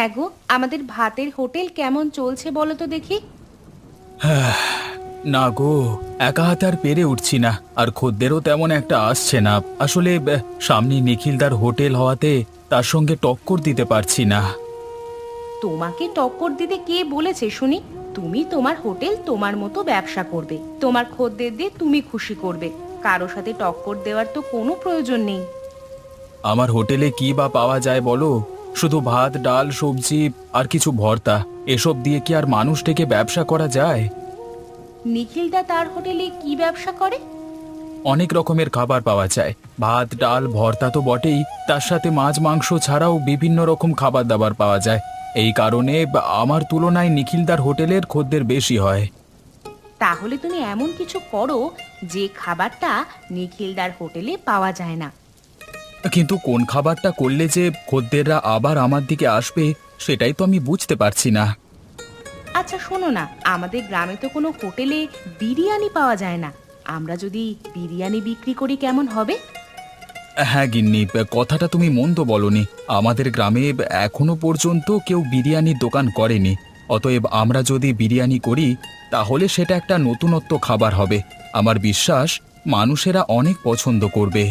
হ্যাঁ গো, আমাদের ভাতের হোটেল কেমন চলছে বলো তো দেখি। না গো, একা হাতে আর পেরে উঠছি না, আর খদ্দেরও তেমন একটা আসছে না। আসলে সামনে নিখিলদার হোটেল হওয়াতে তার সঙ্গে টক্কর দিতে পারছি না। তোমাকে টক্কর দিতে কে বলেছে শুনি? তুমি তোমার হোটেল তোমার মতো ব্যবসা করবে, তোমার খদ্দের দিয়ে তুমি খুশি করবে। কারো সাথে টক্কর দেওয়ার তো কোনো প্রয়োজন নেই। আমার হোটেলে কি বা পাওয়া যায় বলো? শুধু ভাত, ডাল, সবজি আর কিছু ভর্তা। এসব দিয়ে কি আর মানুষ থেকে ব্যবসা করা যায়? নিখিলদা তার হোটেলে কি ব্যবসা করে? অনেক রকমের খাবার পাওয়া যায়। ভাত, ডাল, ভর্তা তো বটেই, তার সাথে মাছ, মাংস ছাড়াও বিভিন্ন রকম খাবার দাবার পাওয়া যায়। এই কারণে আমার তুলনায় নিখিলদার হোটেলের খদ্দের বেশি হয়। তাহলে তুমি এমন কিছু করো যে খাবারটা নিখিলদার হোটেলে পাওয়া যায় না। কিন্তু কোন খাবারটা করলে যে খদ্দেররা আবার আমার দিকে আসবে, সেটাই তো আমি বুঝতে পারছি না। আচ্ছা শোনো না, আমাদের গ্রামে তো কোনো হোটেলে বিরিয়ানি পাওয়া যায় না। আমরা যদি বিরিয়ানি বিক্রি করি কেমন হবে? হ্যাঁ গিন্নি, কথাটা তুমি মন্দ বলনি। আমাদের গ্রামে এখনো পর্যন্ত কেউ বিরিয়ানির দোকান করেনি। অতএব আমরা যদি বিরিয়ানি করি, তাহলে সেটা একটা নতুনত্ব খাবার হবে। আমার বিশ্বাস মানুষেরা অনেক পছন্দ করবে।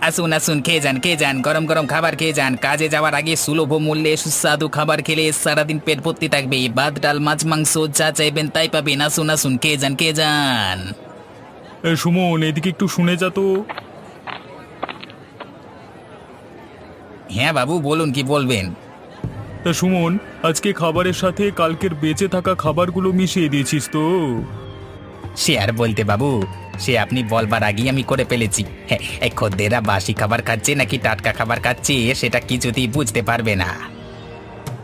আসুন আসুন, খেয়ে যান, গরম গরম খাবার খেয়ে যান। কাজে যাওয়ার আগে সুলভ মূল্যে সুস্বাদু খাবার খেলে সারাদিন পেট ভর্তি থাকবে। ভাত, ডাল, মাছ, মাংস যা চাইবেন তাই পাবেন। আসুন আসুন, খেয়ে যান, খেয়ে যান। সুমন, এদিকে একটু শুনে যা তো। হ্যাঁ বাবু, বলুন কি বলবেন। তা সুমন, আজকে খাবারের সাথে কালকের বেঁচে থাকা খাবারগুলো মিশিয়ে দিয়েছিস তো? সে আর বলতে বাবু, সে আপনি বলবার আগেই আমি করে ফেলেছি। হ্যাঁ, এই খদ্দেররা বাসি খাবার খাচ্ছে নাকি টাটকা খাবার খাচ্ছে সেটা কিছুতেই বুঝতে পারবে না।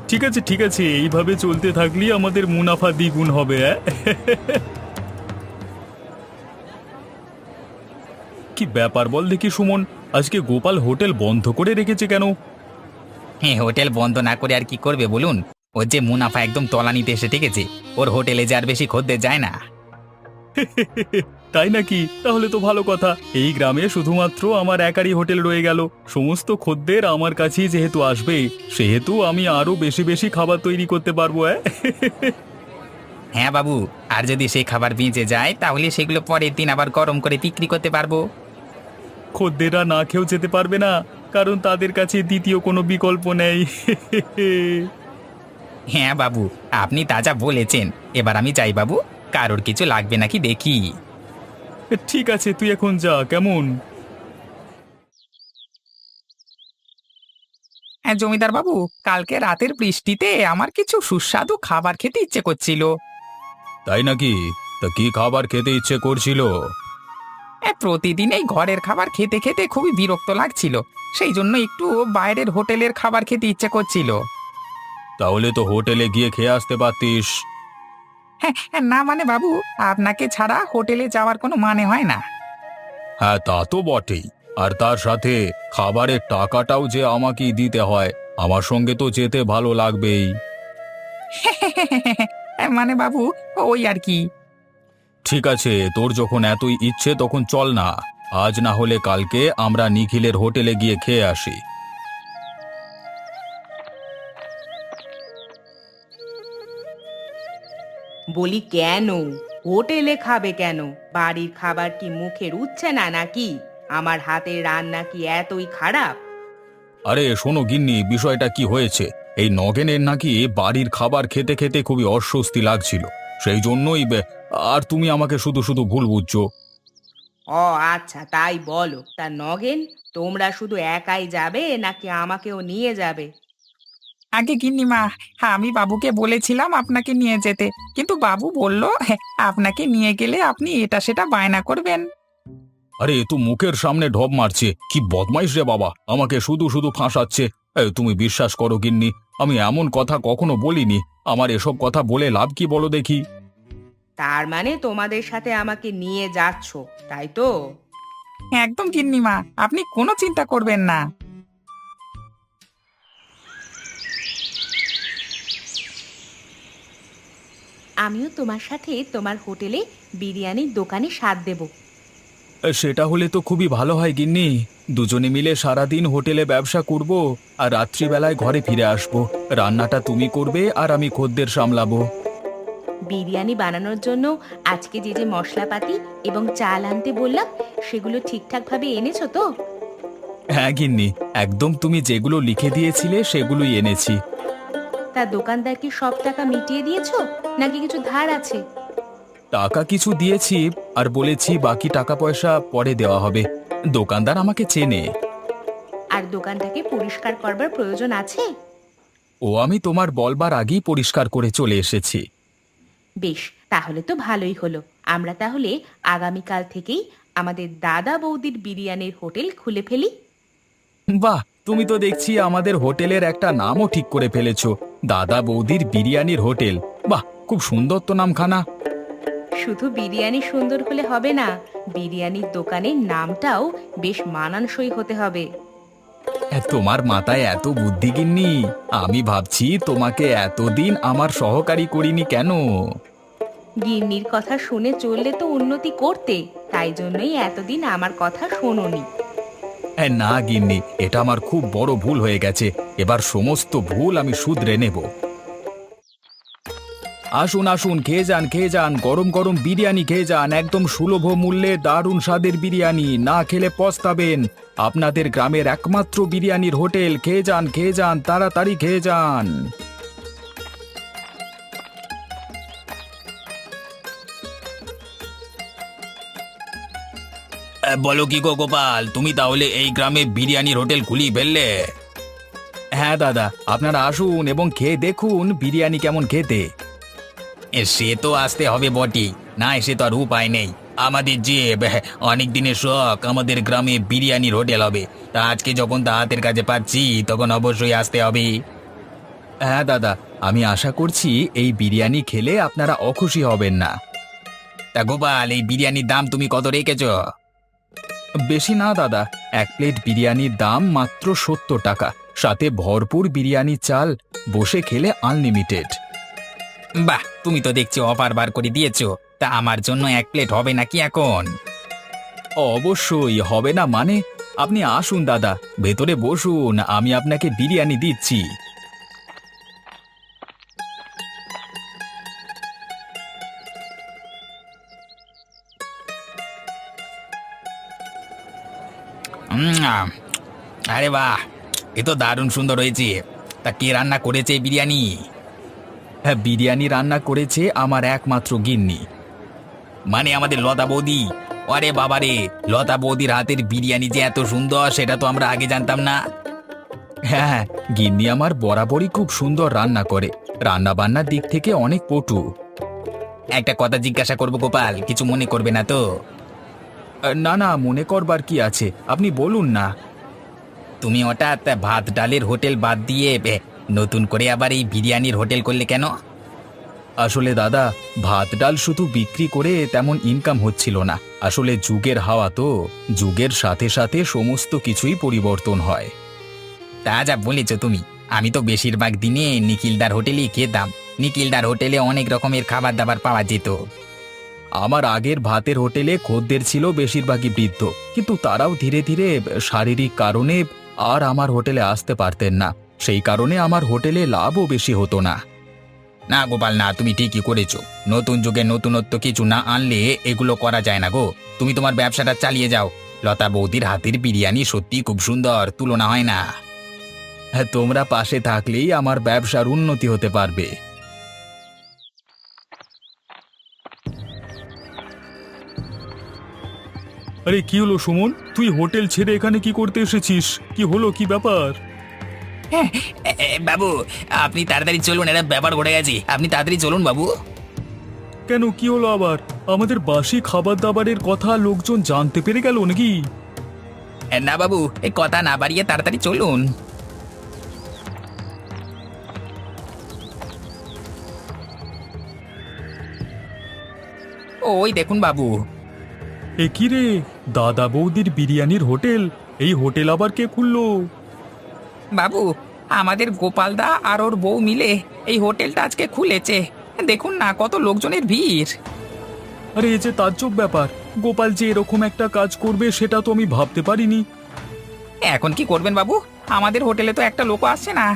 ঠিক আছে ঠিক আছে, এইভাবে চলতে থাকলেই আমাদের মুনাফা দ্বিগুণ হবে। কি ব্যাপার বল দেখি সুমন, আজকে গোপাল হোটেল বন্ধ করে রেখেছে কেন? হ্যাঁ, হোটেল বন্ধ না করে আর কি করবে বলুন? ওর যে মুনাফা একদম তলানিতে এসে ঠেকেছে। ওর হোটেলে যে আর বেশি খদ্দের যায় না। তাই নাকি? তাহলে তো ভালো কথা। এই গ্রামে শুধুমাত্র আমার একারই হোটেল রয়ে গেল। সমস্ত খদ্দের আমার কাছেই যেহেতু আসবে, সেহেতু আমি আরো বেশি বেশি খাবার তৈরি করতে পারবো। হ্যাঁ বাবু, আর যদি সেই খাবার বেঁচে যায় তাহলে সেগুলো পরের দিন আবার গরম করে বিক্রি করতে পারবো। খদ্দেররা না খেয়েও যেতে পারবে না, কারণ তাদের কাছে দ্বিতীয় কোনো বিকল্প নেই। হ্যাঁ বাবু, আপনি তাজা বলেছেন। এবার আমি যাই বাবু, কারোর কিছু লাগবে নাকি দেখি। ঠিক আছে, তুই এখন যা কেমন। হ্যাঁ জমিদার বাবু, কালকে রাতের বৃষ্টিতে আমার কিছু সুস্বাদু খাবার খেতে ইচ্ছে করছিল। তাই নাকি? তা কি খাবার খেতে ইচ্ছে করছিল? প্রতিদিন এই ঘরের খাবার খেতে খেতে খুবই বিরক্ত লাগছিল। সেই জন্য একটু বাইরের হোটেলের খাবার খেতে ইচ্ছে করছিল। তাহলে তো হোটেলে গিয়ে খেয়ে আসতে পারতিস। হ্যাঁ হ্যাঁ, না মানে বাবু, আপনাকে ছাড়া হোটেলে যাওয়ার কোনো মানে হয় না। হ্যাঁ, তা তো বটেই। আর তার সাথে খাবারের টাকাটাও যে আমাকেই দিতে হয়। আমার সঙ্গে তো যেতে ভালো লাগবেই। মানে বাবু, ওই আর কি। ঠিক আছে, তোর যখন এতই ইচ্ছে তখন চল না। আজ না হলে কালকে আমরা নিখিলের হোটেলে গিয়ে খেয়ে আসি। বলি কেন হোটেলে খাবে কেন? বাড়ির খাবার কি মুখে রুচ্ছে না নাকি? আমার হাতের রান্না কি এতই খারাপ? আরে শোনো গিন্নি, বিষয়টা কি হয়েছে? এই নগেনের নাকি বাড়ির খাবার খেতে খেতে খুবই অস্বস্তি লাগছিল। সেই জন্যই আর তুমি আমাকে শুধু শুধু ভুল বুঝছো। ও আচ্ছা, তাই বলো। তা নগেন, তোমরা শুধু একাই যাবে নাকি আমাকেও নিয়ে যাবে? আগে গিন্নিমা, হ্যাঁ আমি বাবুকে বলেছিলাম আপনাকে নিয়ে যেতে, কিন্তু বাবু বলল আপনাকে নিয়ে গেলে আপনি এটা সেটা বায়না করবেন। আরে এ তো মুখের সামনে ঢপ মারছে, কি বদমাইশ রে বাবা, আমাকে শুধু শুধু ফাঁসাচ্ছে। তুমি বিশ্বাস করো গিন্নি, আমি এমন কথা কখনো বলিনি। আমার এসব কথা বলে লাভ কি বলো দেখি? তার মানে তোমাদের সাথে আমাকে নিয়ে যাচ্ছ, তাই তো? একদম গিন্নিমা, আপনি কোনো চিন্তা করবেন না। আমিও তোমার সাথে তোমার হোটেলে বিরিয়ানির দোকানে স্বাদ দেব। সেটা হলে তো খুবই ভালো হয় গিন্নি। দুজনে মিলে সারাদিন হোটেলে ব্যবসা করব আর রাত্রিবেলায় ঘরে ফিরে আসব। রান্নাটা তুমি করবে আর আমি খদ্দের সামলাবো। বিরিয়ানি বানানোর জন্য আজকে যে যে মশলাপাতি এবং চাল আনতে বললাম সেগুলো ঠিকঠাক ভাবে এনেছো তো? হ্যাঁ গিন্নি, একদম তুমি যেগুলো লিখে দিয়েছিলে সেগুলোই এনেছি। তা দোকানদার কি সব টাকা মিটিয়ে দিয়েছো নাকি কিছু ধার আছে? টাকা কিছু দিয়েছি আর বলেছি বাকি টাকা পয়সা পরে দেওয়া হবে। দোকানদার আমাকে চেনে। আর দোকানটাকে পরিষ্কার করবার প্রয়োজন আছে? ও আমি তোমার বলবার আগেই পরিষ্কার করে চলে এসেছি। বেশ, তাহলে তো ভালোই হলো। আমরা তাহলে আগামীকাল থেকেই আমাদের দাদা বৌদির বিরিয়ানির হোটেল খুলে ফেলি। বাহ, তুমি তো দেখছি আমাদের হোটেলের একটা নামও ঠিক করে ফেলেছো, দাদা বৌদির বিরিয়ানির হোটেল। বাহ, খুব সুন্দর তো নামখানা। শুধু বিরিয়ানি সুন্দর হলে হবে না, বিরিয়ানির দোকানের নামটাও বেশ মানানসই হতে হবে। তোমার মাথায় এত বুদ্ধি গিন্নি, আমি ভাবছি তোমাকে এতদিন আমার সহকারী করিনি কেন। গিন্নির কথা শুনে চললে তো উন্নতি করতে, তাই জন্যই এতদিন আমার কথা শোনোনি। না গিন্নি, এটা আমার খুব বড় ভুল হয়ে গেছে। এবার সমস্ত ভুল আমি শুধরে নেব। আসুন আসুন, খেয়ে যান খেয়ে যান, গরম গরম বিরিয়ানি খেয়ে যান, একদম সুলভ মূল্যে দারুণ স্বাদের বিরিয়ানি, না খেলে পস্তাবেন। আপনাদের গ্রামের একমাত্র বিরিয়ানির হোটেল, খেয়ে যান তাড়াতাড়ি খেয়ে যান। বলো কি গো গোপাল, তুমি তাহলে এই গ্রামে বিরিয়ানির হোটেল খুলিয়ে ফেললে? হ্যাঁ দাদা, আপনারা আসুন এবং খেয়ে দেখুন বিরিয়ানি কেমন খেতে। সে তো আসতে হবে বটি, না এসে তো আর উপায় নেই। আমাদের যে অনেক দিনের শখ, আমাদের গ্রামে বিরিয়ানির হোটেল হবে। তা আজকে যখন তা হাতের কাছে পাচ্ছি তখন অবশ্যই আসতে হবে। হ্যাঁ দাদা, আমি আশা করছি এই বিরিয়ানি খেলে আপনারা অখুশি হবেন না। তা গোপাল, এই বিরিয়ানির দাম তুমি কত রেখেছ? বেশি না দাদা, এক প্লেট বিরিয়ানির দাম মাত্র 70 টাকা, সাথে ভরপুর বিরিয়ানি চাল, বসে খেলে আনলিমিটেড। বাহ, তুমি তো দেখছি অফার বার করে দিয়েছো। তা আমার জন্য এক প্লেট হবে নাকি এখন? অবশ্যই হবে না মানে? আপনি আসুন দাদা, ভেতরে বসুন, আমি আপনাকে বিরিয়ানি দিচ্ছি। উম, আরে বাহ, এ তো দারুণ সুন্দর হয়েছে। তা কে রান্না করেছে এই বিরিয়ানি? হ্যাঁ, বিরিয়ানি রান্না করেছে আমার একমাত্র গিন্নি। মানে আমাদের লতা বৌদি? আরে বাবারে, লতা বৌদির হাতের বিরিয়ানি যে এত সুন্দর সেটা তো আমরা আগে জানতাম না। হ্যাঁ, গিন্নি আমার বরাবরই খুব সুন্দর রান্না করে, রান্না বান্নার দিক থেকে অনেক পটু। একটা কথা জিজ্ঞাসা করবো গোপাল, কিছু মনে করবে না তো? না না, মনে করবার কি আছে, আপনি বলুন না। তুমি হঠাৎ ভাত ডালের হোটেল বাদ দিয়ে নতুন করে আবার এই বিরিয়ানির হোটেল করলে কেন? আসলে দাদা, ভাত ডাল শুধু বিক্রি করে তেমন ইনকাম হচ্ছিল না। আসলে যুগের হাওয়া তো, যুগের সাথে সাথে সমস্ত কিছুই পরিবর্তন হয়। তা যা বলেছ তুমি, আমি তো বেশিরভাগ দিনে নিখিলদার হোটেলেই খেতাম। নিখিলদার হোটেলে অনেক রকমের খাবার দাবার পাওয়া যেত। আমার আগের ভাতের হোটেলে খদ্দের ছিল বেশিরভাগই বৃদ্ধ, কিন্তু তারাও ধীরে ধীরে শারীরিক কারণে আর আমার হোটেলে আসতে পারতেন না। সেই কারণে আমার হোটেলে লাভও বেশি হতো না। না গোপাল না, তুমি ঠিকই করেছো। নতুন যুগে নতুনত্ব কিছু না আনলে এগুলো করা যায় না গো। তুমি তোমার ব্যবসাটা চালিয়ে যাও। লতা বৌদির হাতের বিরিয়ানি সত্যি খুব সুন্দর, তুলনা হয় না। হ্যাঁ, তোমরা পাশে থাকলেই আমার ব্যবসার উন্নতি হতে পারবে। আরে কি হলো সুমন, তুই হোটেল ছেড়ে এখানে কি করতে এসেছিস? কি হলো, কি ব্যাপার? বাবু, আপনি তাড়াতাড়ি চলুন, একটা ব্যাপার ঘটে গেছে। আপনি তাড়াতাড়ি চলুন বাবু। কেন, কি হলো আবার? আমাদের বাসি খাবার দাবারের কথা লোকজন জানতে পেরে গেল নাকি? না বাবু, এই কথা না বাড়িয়ে তাড়াতাড়ি চলুন। ওই দেখুন বাবু। এ কি রে, দাদা বৌদির বিরিয়ানির হোটেল? এই হোটেল আবার কে খুললো? বাবু, আমাদের গোপালদা আর ওর বউ মিলে এই হোটেলটা আজকে খুলেছে। দেখুন না কত লোকজনের ভিড়। আরে এ যে তাজ্জব ব্যাপার, গোপাল যে এরকম একটা কাজ করবে সেটা তো আমি ভাবতে পারিনি। এখন কি করবেন বাবু? আমাদের হোটেলে তো একটা লোক আসছে না।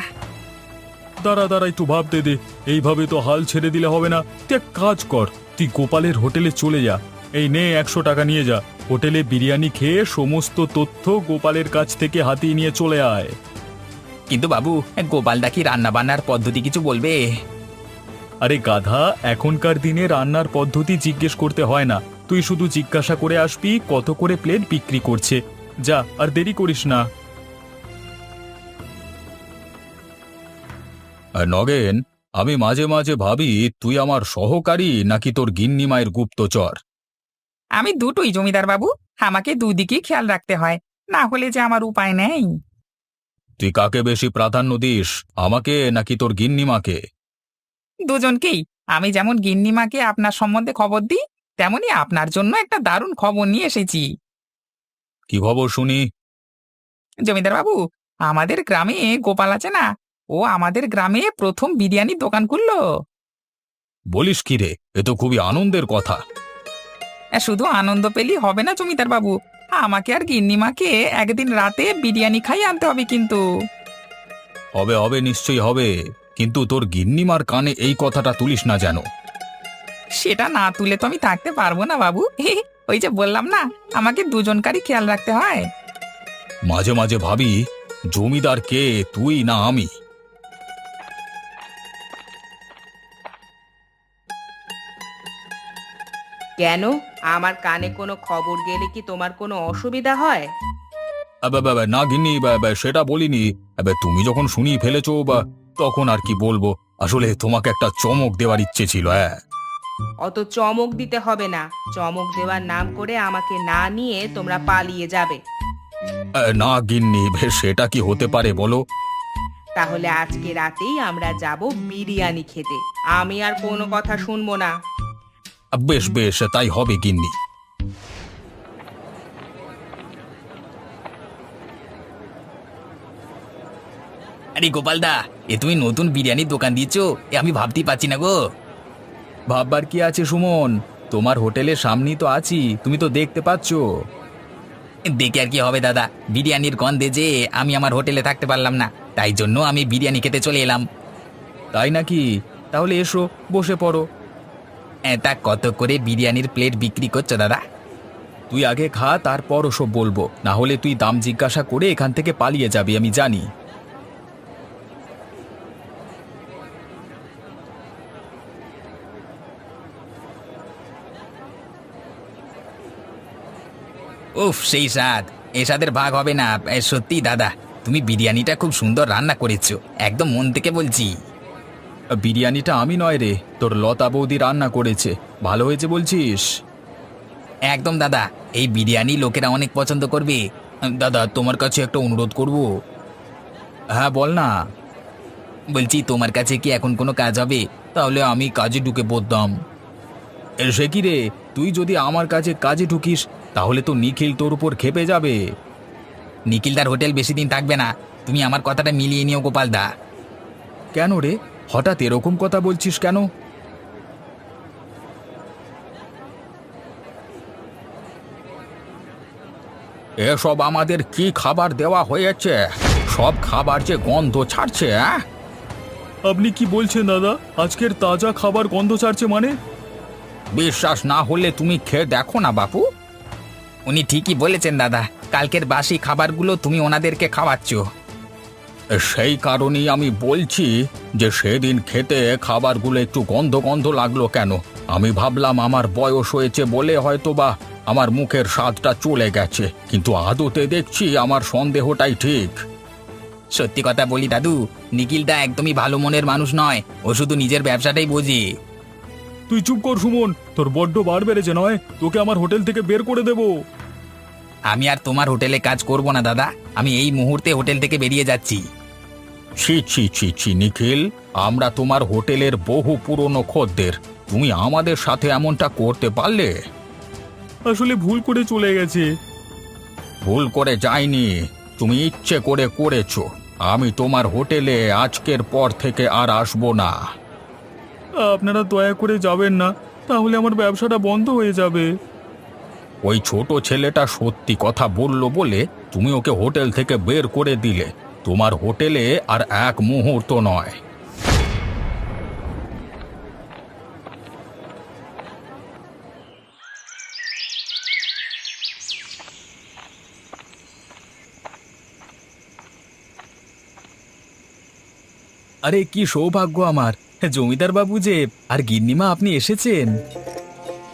দাঁড়া দাঁড়া, একটু ভাবতে দে। এইভাবে তো হাল ছেড়ে দিলে হবে না। তুই এক কাজ কর, তুই গোপালের হোটেলে চলে যা। এই নে 100 টাকা নিয়ে যা। হোটেলে বিরিয়ানি খেয়ে সমস্ত তথ্য গোপালের কাছ থেকে হাতিয়ে নিয়ে চলে আয়। কিন্তু বাবু, গোপালদা কি রান্না বান্নার পদ্ধতি কিছু বলবে? আরে গাধা, এখনকার দিনে রান্নার পদ্ধতি জিজ্ঞেস করতে হয় না। তুই শুধু জিজ্ঞাসা করে আসবি কত করে প্লেট বিক্রি করছে। যা, আর দেরি করিস না। নগেন, আমি মাঝে মাঝে ভাবি তুই আমার সহকারী নাকি তোর গিন্নি মায়ের গুপ্তচর। আমি দুটোই জমিদার বাবু, আমাকে দুদিকেই খেয়াল রাখতে হয়, না হলে যে আমার উপায় নেই। তুই কাকে বেশি প্রাধান্য দিস, আমাকে নাকি তোর গিন্নিমাকে? দুজনকেই। আমি যেমন গিন্নিমাকে আপনার সম্বন্ধে খবর দিই, তেমনি আপনার জন্য একটা দারুণ খবর নিয়ে এসেছি। কি খবর শুনি? জমিদার বাবু, আমাদের গ্রামে গোপাল আছে না, ও আমাদের গ্রামে প্রথম বিরিয়ানির দোকান খুললো। বলিস কি রে, এ তো খুবই আনন্দের কথা। শুধু আনন্দ পেলেই হবে না জমিদার বাবু, আমাকে আর গিন্নিমাকে একদিন রাতে বিরিয়ানি খাইয়ে আনতে হবে কিন্তু। হবে হবে, নিশ্চয়ই হবে, কিন্তু তোর গিন্নিমার কানে এই কথাটা তুলিস না যেন। সেটা না তুলে তো আমি থাকতে পারবো না বাবু। ওই যে বললাম না, আমাকে দুজনকারই খেয়াল রাখতে হয়। মাঝে মাঝে ভাবি জমিদার কে, তুই না আমি? কেন, আমার কানে কোনো খবর গেলে কি তোমার কোনো অসুবিধা হয়? না গিন্নি, সেটা বলিনি। তুমি যখন শুনিয়ে ফেলেছো তখন আর কি বলবো। আসলে তোমাকে একটা চমক দেওয়ার ইচ্ছে ছিল। হ্যাঁ, অত চমক দিতে হবে না। চমক দেওয়ার নাম করে আমাকে না নিয়ে তোমরা পালিয়ে যাবে। না গিন্নি, সেটা কি হতে পারে বলো? তাহলে আজকে রাতেই আমরা যাব বিরিয়ানি খেতে। আমি আর কোনো কথা শুনবো না। বেশ বেশ, তাই হবে গিন্নি। আরে গোপালদা, এ তুমি নতুন বিরিয়ানির দোকান দিয়েছো, এ আমি ভাবতেই পারছি না গো। ভাববার কি আছে সুমন, তোমার হোটেলের সামনেই তো আছি, তুমি তো দেখতে পাচ্ছ। দেখে আর কি হবে দাদা, বিরিয়ানির গন্ধে যে আমি আমার হোটেলে থাকতে পারলাম না, তাই জন্য আমি বিরিয়ানি খেতে চলে এলাম। তাই নাকি? তাহলে এসো, বসে পড়ো। তা কত করে বিরিয়ানির প্লেট বিক্রি করছো দাদা? তুই আগে খা, তারপর ওসব বলবো, না হলে তুই দাম জিজ্ঞাসা করে এখান থেকে পালিয়ে যাবি, আমি জানি। উফ, সেই স্বাদ, এ স্বাদের ভাগ হবে না। সত্যি দাদা, তুমি বিরিয়ানিটা খুব সুন্দর রান্না করেছো, একদম মন থেকে বলছি। বিরিয়ানিটা আমি নয় রে, তোর লতা বৌদি রান্না করেছে। ভালো হয়েছে বলছিস? একদম দাদা, এই বিরিয়ানি লোকেরা অনেক পছন্দ করবে। দাদা, তোমার কাছে একটা অনুরোধ করব। হ্যাঁ বল না। বলছি, তোমার কাছে কি এখন কোনো কাজ হবে? তাহলে আমি কাজে ঢুকে পড়তাম। সে কি রে, তুই যদি আমার কাছে কাজে ঢুকিস তাহলে তো নিখিল তোর উপর খেপে যাবে। নিখিলদার হোটেল বেশি দিন থাকবে না, তুমি আমার কথাটা মিলিয়ে নিও গোপালদা। কেন রে, হঠাৎ এরকম কথা বলছিস কেন? এসব আমাদের কি খাবার দেওয়া হয়েছে? সব খাবার যে গন্ধ ছাড়ছে। আপনি কি বলছেন দাদা? আজকের তাজা খাবার গন্ধ ছাড়ছে মানে? বিশ্বাস না হলে তুমি খেয়ে দেখো না বাপু। উনি ঠিকই বলেছেন দাদা, কালকের বাসি খাবারগুলো তুমি ওনাদেরকে খাওয়াচ্ছ। সেই কারণেই আমি বলছি যে সেদিন খেতে খাবারগুলো একটু গন্ধ গন্ধ লাগলো কেন। আমি ভাবলাম আমার বয়স হয়েছে বলে হয়তো বা আমার মুখের স্বাদটা চলে গেছে, কিন্তু আদতে দেখছি আমার সন্দেহটাই ঠিক। সত্যি কথা বলি দাদু, নিখিলদা একদমই ভালো মনের মানুষ নয়, ও শুধু নিজের ব্যবসাটাই বোঝে। তুই চুপ কর সুমন, তোর বড্ড বার বেড়েছে নয়? তোকে আমার হোটেল থেকে বের করে দেব। আমি আর তোমার হোটেলে কাজ করব না দাদা, আমি এই মুহূর্তে হোটেল থেকে বেরিয়ে যাচ্ছি। ছি ছি ছি ছি নিখিল, আমরা তোমার হোটেলের বহু পুরনো খদ্দের, তুমি আমাদের সাথে এমনটা করতে পারলে? আসলে ভুল করে চলে গেছে। ভুল করে যায়নি, তুমি ইচ্ছে করে করেছো। আমি তোমার হোটেলে আজকের পর থেকে আর আসবো না। আপনারা দয়া করে যাবেন না, তাহলে আমার ব্যবসাটা বন্ধ হয়ে যাবে। ওই ছোট ছেলেটা সত্যি কথা বলল বলে তুমি ওকে হোটেল থেকে বের করে দিলে। তোমার হোটেলে আর এক মুহূর্ত নয়। আরে কি সৌভাগ্য আমার, জমিদার বাবু যে আর গিন্নিমা আপনি এসেছেন।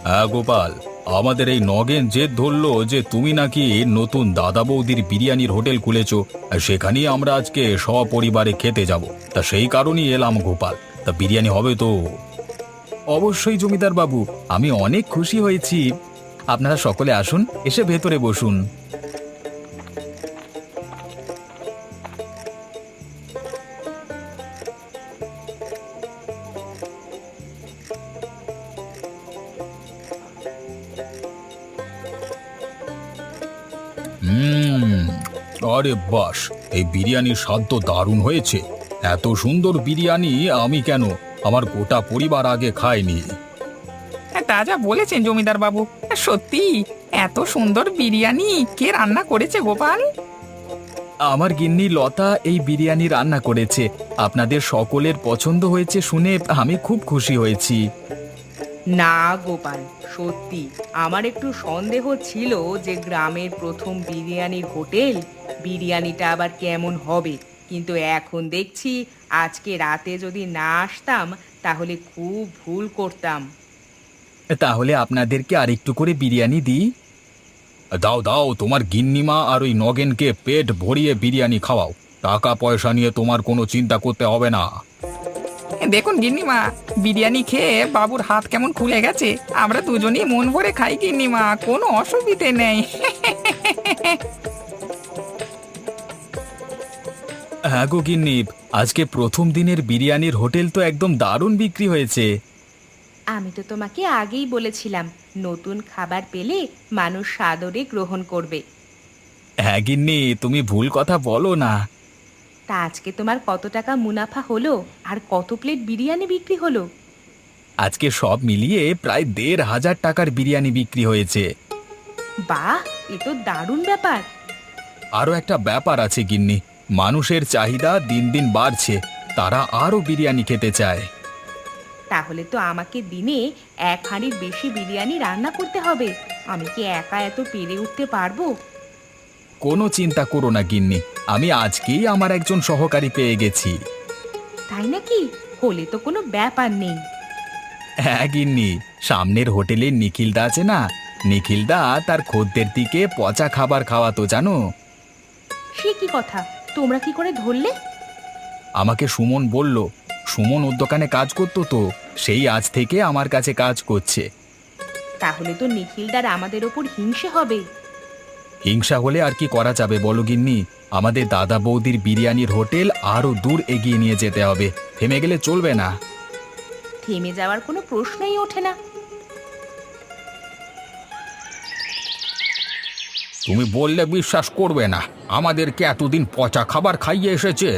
হ্যাঁ গোপাল, আমাদের এই নগেন জেদ ধরলো যে তুমি নাকি নতুন দাদা বৌদির বিরিয়ানির হোটেল খুলেছো, আর সেখানেই আমরা আজকে সপরিবারে খেতে যাব। তা সেই কারণেই এলাম গোপাল। তা বিরিয়ানি হবে তো? অবশ্যই জমিদার বাবু, আমি অনেক খুশি হয়েছি। আপনারা সকলে আসুন, এসে ভেতরে বসুন। হুম, আরে বাস, এই বিরিয়ানির স্বাদ তো দারুণ হয়েছে। এত সুন্দর বিরিয়ানি আমি কেন, আমার গোটা পরিবার আগে খায়নি। তা যা বলেছেন জমিদার বাবু, সত্যি এত সুন্দর বিরিয়ানি কে রান্না করেছে গোপাল? আমার গিন্নি লতা এই বিরিয়ানি রান্না করেছে। আপনাদের সকলের পছন্দ হয়েছে শুনে আমি খুব খুশি হয়েছি। না গোপাল, সত্যি আমার একটু সন্দেহ ছিল যে গ্রামের প্রথম বিরিয়ানির হোটেল, বিরিয়ানিটা আবার কেমন হবে। কিন্তু এখন দেখছি আজকে রাতে যদি না আসতাম তাহলে খুব ভুল করতাম। তাহলে আপনাদেরকে আরেকটু করে বিরিয়ানি দিই। দাও দাও, তোমার গিন্নিমা আর ওই নগেনকে পেট ভরিয়ে বিরিয়ানি খাওয়াও। টাকা পয়সা নিয়ে তোমার কোনো চিন্তা করতে হবে না। দেখুন গিন্নিমা, বিরিয়ানি খেয়ে বাবুর হাত কেমন খুলে গেছে। আমরা দুজনেই মন ভরে খাই গিন্নিমা, কোনো অসুবিধে নেই। হ্যাঁ গো গিন্নি, আজকে প্রথম দিনের বিরিয়ানির হোটেল তো একদম দারুণ বিক্রি হয়েছে। আমি তো তোমাকে আগেই বলেছিলাম, নতুন খাবার পেলে মানুষ সাদরে গ্রহণ করবে। হ্যাঁ গিন্নি, তুমি ভুল কথা বলো না। তা আজকে তোমার কত টাকা মুনাফা হলো আর কত প্লেট বিরিয়ানি বিক্রি হলো? আজকে সব মিলিয়ে প্রায় ১,৫০০ টাকার বিরিয়ানি বিক্রি হয়েছে। বাহ, এ তো দারুণ ব্যাপার। আরও একটা ব্যাপার আছে গিন্নি, মানুষের চাহিদা দিন দিন বাড়ছে, তারা আরও বিরিয়ানি খেতে চায়। তাহলে তো আমাকে দিনে 1 হাঁড়ির বেশি বিরিয়ানি রান্না করতে হবে। আমি কি একা এত পেরে উঠতে পারবো? কোনো চিন্তা করো না গিন্নি, আমি আজকেই আমার একজন সহকারী পেয়ে গেছি। তাই নাকি? হলে তো কোনো ব্যাপার নেই। হ্যাঁ গিন্নি, সামনের হোটেলে নিখিলদা আছে না, নিখিলদা তার খদ্দের দিকে পচা খাবার খাওয়াতো জানো। সে কি কথা, তোমরা কি করে ধরলে? আমাকে সুমন বলল, সুমন ওর দোকানে কাজ করতো তো, সেই আজ থেকে আমার কাছে কাজ করছে। তাহলে তো নিখিলদার আমাদের ওপর হিংসে হবে। হিংসা হলে আর কি করা যাবে বলো গিন্নি, আমাদের দাদা বৌদির বিরিয়ানির হোটেল আরো দূর এগিয়ে নিয়ে যেতে হবে, থেমে গেলে চলবে না। থেমে যাওয়ার কোনো প্রশ্নই ওঠে না। তুমি বললে বিশ্বাস করবে না, আমাদেরকে এতদিন পচা খাবার খাইয়ে এসেছে।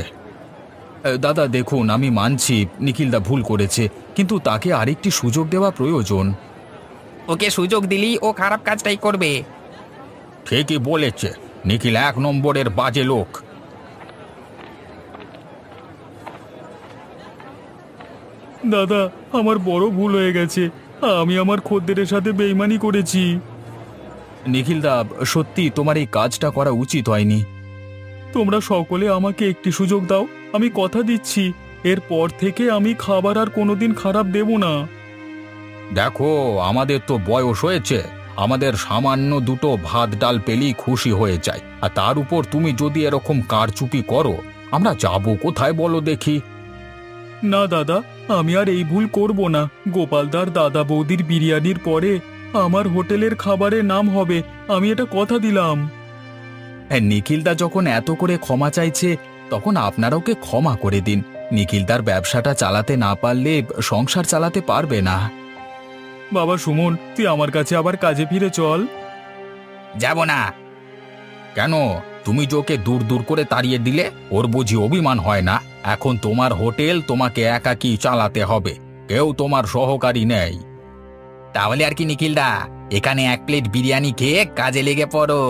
দাদা দেখুন, আমি মানছি নিখিলদা ভুল করেছে, কিন্তু তাকে আরেকটি সুযোগ দেওয়া প্রয়োজন। ওকে সুযোগ দিলি ও খারাপ কাজটাই করবে। ঠিকই বলেছে, নিখিল 1 নম্বরের বাজে লোক। দাদা, আমার বড় ভুল হয়ে গেছে, আমি আমার খদ্দেরের সাথে বেইমানি করেছি। নিখিলদা, সত্যি তোমার এই কাজটা করা উচিত হয়নি। তোমরা সকলে আমাকে একটি সুযোগ দাও, আমি কথা দিচ্ছি এরপর থেকে আমি খাবার আর কোনোদিন খারাপ দেব না। দেখো, আমাদের তো বয়স হয়েছে, আমাদের সামান্য দুটো ভাত ডাল পেলেই খুশি হয়ে যায়, আর তার উপর তুমি যদি এরকম কারচুপি করো, আমরা যাব কোথায় বলো দেখি। না দাদা, আমি আর এই ভুল করব না। গোপালদার দাদা বৌদির বিরিয়ানির পরে আমার হোটেলের খাবারের নাম হবে, আমি এটা কথা দিলাম। নিখিলদা যখন এত করে ক্ষমা চাইছে, তখন আপনারা ওকে ক্ষমা করে দিন। নিখিলদার ব্যবসাটা চালাতে না পারলে সংসার চালাতে পারবে না। বাবা সুমন, তুই আমার কাছে আবার কাজে ফিরে চল। যাব না। কেন? তুমি যে ওকে দূর দূর করে তাড়িয়ে দিলে, ওর বুঝি অভিমান হয় না? এখন তোমার হোটেল তোমাকে একাকী চালাতে হবে, কেউ তোমার সহকারী নেই। তাহলে আর কি নিখিলদা, এখানে 1 প্লেট বিরিয়ানি খেয়ে কাজে লেগে পড়ো।